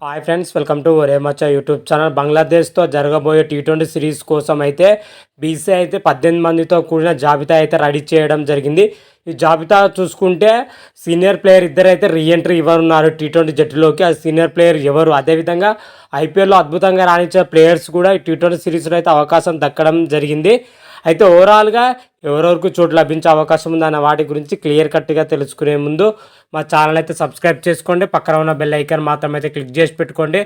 Hi friends, welcome to ఒరే మచ్చా YouTube channel. బంగ్లాదేశ్తో జరగబోయే T20 series కోసం అయితే బీసీసీఐ అయితే 18 మందితో కూడిన జాబితా అయితే రెడీ చేయడం జరిగింది. ఈ జాబితా చూసుకుంటే సీనియర్ ప్లేయర్ ఇద్దరైతే రీఎంట్రీ ఇవ్వనున్నారు టీ20 జట్టులోకి. ఆ సీనియర్ ప్లేయర్ ఎవరు? అదేవిధంగా ఐపీఎల్లో అద్భుతంగా రాణించే ప్లేయర్స్ కూడా ఈ టీ20 సిరీస్లో అయితే అవకాశం దక్కడం జరిగింది. అయితే ఓవరాల్గా ఎవరెవరికి చోటు లభించే అవకాశం ఉందన్న వాటి గురించి క్లియర్ కట్గా తెలుసుకునే ముందు మా ఛానల్ అయితే సబ్స్క్రైబ్ చేసుకోండి. పక్కన ఉన్న బెల్ ఐకాన్ మాత్రం అయితే క్లిక్ చేసి పెట్టుకోండి.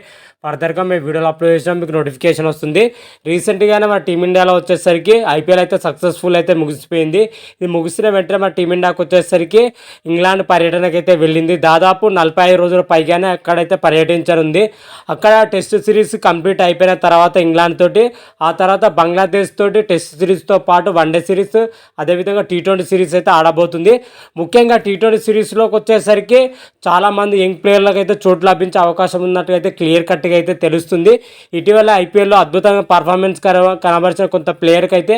ఫర్దర్గా మేము వీడియోలు అప్లోడ్ చేసినా మీకు నోటిఫికేషన్ వస్తుంది. రీసెంట్గానే మన టీమిండియాలో వచ్చేసరికి ఐపీఎల్ అయితే సక్సెస్ఫుల్ అయితే ముగిసిపోయింది. ఇది ముగిసిన వెంటనే మన టీమిండియాకి వచ్చేసరికి ఇంగ్లాండ్ పర్యటనకు అయితే వెళ్ళింది. దాదాపు 45 రోజుల పైగానే అక్కడైతే పర్యటించనుంది. అక్కడ టెస్ట్ సిరీస్ కంప్లీట్ అయిపోయిన తర్వాత ఇంగ్లాండ్ తోటి, ఆ తర్వాత బంగ్లాదేశ్ తోటి టెస్ట్ సిరీస్తో పాటు వన్డే సిరీస్, అదేవిధంగా టీ20 సిరీస్ అయితే ఆడబోతుంది. ముఖ్యంగా టీ20 సిరీస్లోకి వచ్చేసరికి చాలామంది యంగ్ ప్లేయర్లకు అయితే చోటు లభించే అవకాశం ఉన్నట్టుగా అయితే క్లియర్ కట్గా అయితే తెలుస్తుంది. ఇటీవల ఐపీఎల్లో అద్భుతంగా పర్ఫార్మెన్స్ కనబరిచిన కొంత ప్లేయర్కి అయితే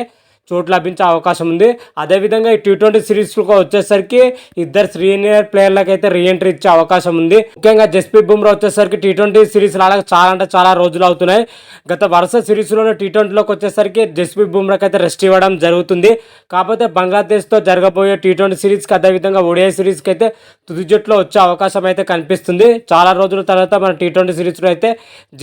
చోటు లభించే అవకాశం ఉంది. అదేవిధంగా ఈ టీ20 సిరీస్లో వచ్చేసరికి ఇద్దరు సీనియర్ ప్లేయర్లకు అయితే రీఎంట్రీ ఇచ్చే అవకాశం ఉంది. ముఖ్యంగా జస్ప్రీత్ బుమ్రా వచ్చేసరికి టీ20 సిరీస్ రావడానికి చాలా రోజులు అవుతున్నాయి. గత వరుస సిరీస్లోనే టీ20లోకి వచ్చేసరికి జస్ప్రీత్ బుమ్రాకి అయితే రెస్ట్ ఇవ్వడం జరుగుతుంది. కాకపోతే బంగ్లాదేశ్తో జరగబోయే టీ20 సిరీస్కి, అదేవిధంగా ఓడిఐ సిరీస్కి అయితే తుది జట్టులో వచ్చే అవకాశం అయితే కనిపిస్తుంది. చాలా రోజుల తర్వాత మన టీ20 సిరీస్లో అయితే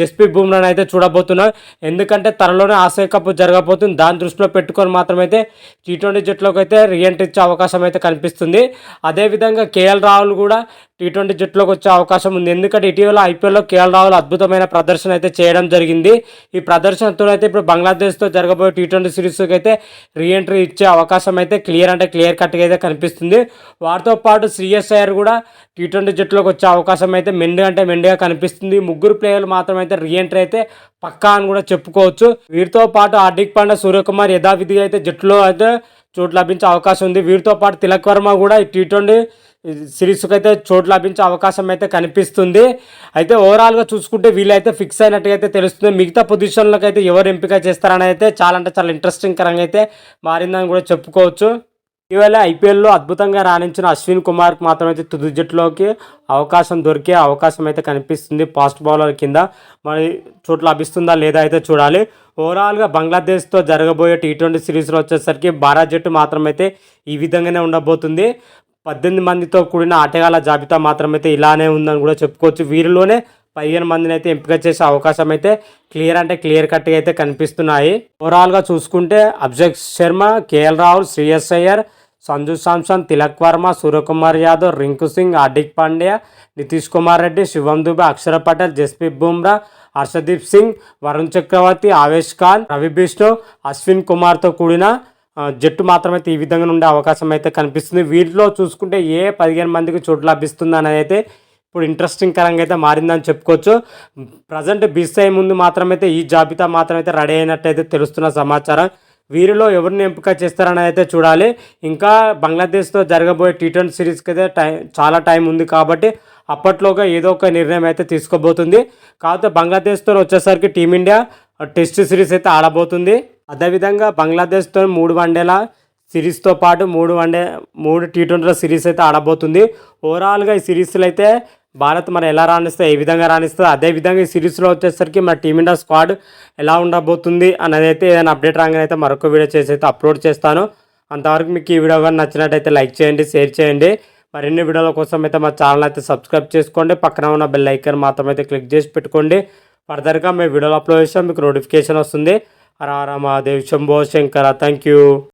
జస్ప్రీత్ బుమ్రాని అయితే చూడబోతున్నాం. ఎందుకంటే త్వరలోనే ఆసియా కప్ జరగబోతుంది. దాని దృష్టిలో పెట్టుకొని మాత్రమైతే టీ20 జట్టులోకి అయితే రీఎంట్రీ ఇచ్చే అవకాశం అయితే కనిపిస్తుంది. అదేవిధంగా కేఎల్ రాహుల్ కూడా టీ20 జట్టులోకి వచ్చే అవకాశం ఉంది. ఎందుకంటే ఇటీవల ఐపీఎల్లో కేఎల్ రాహుల్ అద్భుతమైన ప్రదర్శన అయితే చేయడం జరిగింది. ఈ ప్రదర్శనతో అయితే ఇప్పుడు బంగ్లాదేశ్తో జరగబోయే టీ20 సిరీస్కి అయితే రీఎంట్రీ ఇచ్చే అవకాశం అయితే క్లియర్ కట్గా అయితే కనిపిస్తుంది. వారితో పాటు శ్రేయస్ అయ్యర్ కూడా టీ20 జట్టులోకి వచ్చే అవకాశం అయితే మెండుగా కనిపిస్తుంది. ముగ్గురు ప్లేయర్లు మాత్రమైతే రీఎంట్రీ అయితే పక్కా అని కూడా చెప్పుకోవచ్చు. వీరితో పాటు హార్దిక్ పాండ్యా, సూర్యకుమార్ యథావిధిగా అయితే జట్టులో అయితే చోటు లభించే అవకాశం ఉంది. వీరితో పాటు తిలక్ వర్మ కూడా ఈ టీ20 సిరీస్కి అయితే చోటు లభించే అవకాశం అయితే కనిపిస్తుంది. అయితే ఓవరాల్గా చూసుకుంటే వీళ్ళైతే ఫిక్స్ అయినట్టుగా అయితే తెలుస్తుంది. మిగతా పొజిషన్లకు అయితే ఎవరు ఎంపిక చేస్తారని అయితే చాలా ఇంట్రెస్టింగ్ కరంగా అయితే మారిందని కూడా చెప్పుకోవచ్చు. ఇటీవల ఐపీఎల్లో అద్భుతంగా రాణించిన అశ్విన్ కుమార్కి మాత్రమైతే తుది జట్టులోకి దొరికే అవకాశం అయితే కనిపిస్తుంది. ఫాస్ట్ బౌలర్ కింద మరి చోటు లభిస్తుందా లేదా అయితే చూడాలి. ఓవరాల్గా బంగ్లాదేశ్తో జరగబోయే టీ20 సిరీస్లో వచ్చేసరికి భారత్ జట్టు మాత్రమైతే ఈ విధంగానే ఉండబోతుంది. 18 మందితో కూడిన ఆటగాళ్ళ జాబితా మాత్రమైతే ఇలానే ఉందని కూడా చెప్పుకోవచ్చు. వీరిలోనే 15 మందిని అయితే ఎంపిక చేసే అవకాశం అయితే క్లియర్ కట్గా అయితే కనిపిస్తున్నాయి. ఓవరాల్గా చూసుకుంటే అభిషేక్ శర్మ, కేఎల్ రాహుల్, శ్రేయస్ అయ్యర్, సంజు శాంసన్, తిలక్ వర్మ, సూర్యకుమార్ యాదవ్, రింకు సింగ్, హార్దిక్ పాండ్యా, నితీష్ కుమార్ రెడ్డి, శివం దుబే, అక్షర్ పటేల్, జస్ప్రీత్ బుమ్రా, హర్షదీప్ సింగ్, వరుణ్ చక్రవర్తి, ఆవేష్ ఖాన్, రవి బిష్ణు, అశ్విన్ కుమార్తో కూడిన జట్టు మాత్రమైతే ఈ విధంగా ఉండే అవకాశం అయితే కనిపిస్తుంది. వీటిలో చూసుకుంటే 15 మందికి చోటు లభిస్తుంది అనేది అయితే ఇప్పుడు ఇంట్రెస్టింగ్ కరంగా అయితే మారిందని చెప్పుకోవచ్చు. ప్రజెంట్ బీసీసీఐ ముందు మాత్రమైతే ఈ జాబితా మాత్రమైతే రెడీ అయినట్టయితే తెలుస్తున్న సమాచారం. వీరిలో ఎవరిని ఎంపిక చేస్తారని అయితే చూడాలి. ఇంకా బంగ్లాదేశ్తో జరగబోయే టీ20 సిరీస్కి అయితే చాలా టైం ఉంది కాబట్టి అప్పట్లోగా ఏదో ఒక నిర్ణయం అయితే తీసుకోబోతుంది. కాకపోతే బంగ్లాదేశ్తో వచ్చేసరికి టీమిండియా టెస్ట్ సిరీస్ అయితే ఆడబోతుంది. అదేవిధంగా బంగ్లాదేశ్తో 3 వన్డేల సిరీస్తో పాటు 3 టీ20 సిరీస్ అయితే ఆడబోతుంది. ఓవరాల్గా ఈ సిరీస్లో అయితే భారత్ మరి ఎలా రాణిస్తే, ఏ విధంగా రాణిస్తుంది, అదేవిధంగా ఈ సిరీస్లో వచ్చేసరికి మన టీమిండియా స్క్వాడ్ ఎలా ఉండబోతుంది అనేది అయితే ఏదైనా అప్డేట్ రాగానే అయితే మరొక వీడియో చేసి అయితే అప్లోడ్ చేస్తాను. అంతవరకు మీకు ఈ వీడియో కానీ నచ్చినట్టయితే లైక్ చేయండి, షేర్ చేయండి. మరిన్ని వీడియోల కోసం అయితే మా ఛానల్ అయితే సబ్స్క్రైబ్ చేసుకోండి. పక్కన ఉన్న బెల్ ఐకాన్ మాత్రం అయితే క్లిక్ చేసి పెట్టుకోండి. ఫర్దర్గా మేము వీడియోలు అప్లోడ్ చేస్తాం, మీకు నోటిఫికేషన్ వస్తుంది. హర హర మహాదేవ్, శంభో శంకర. Thank you.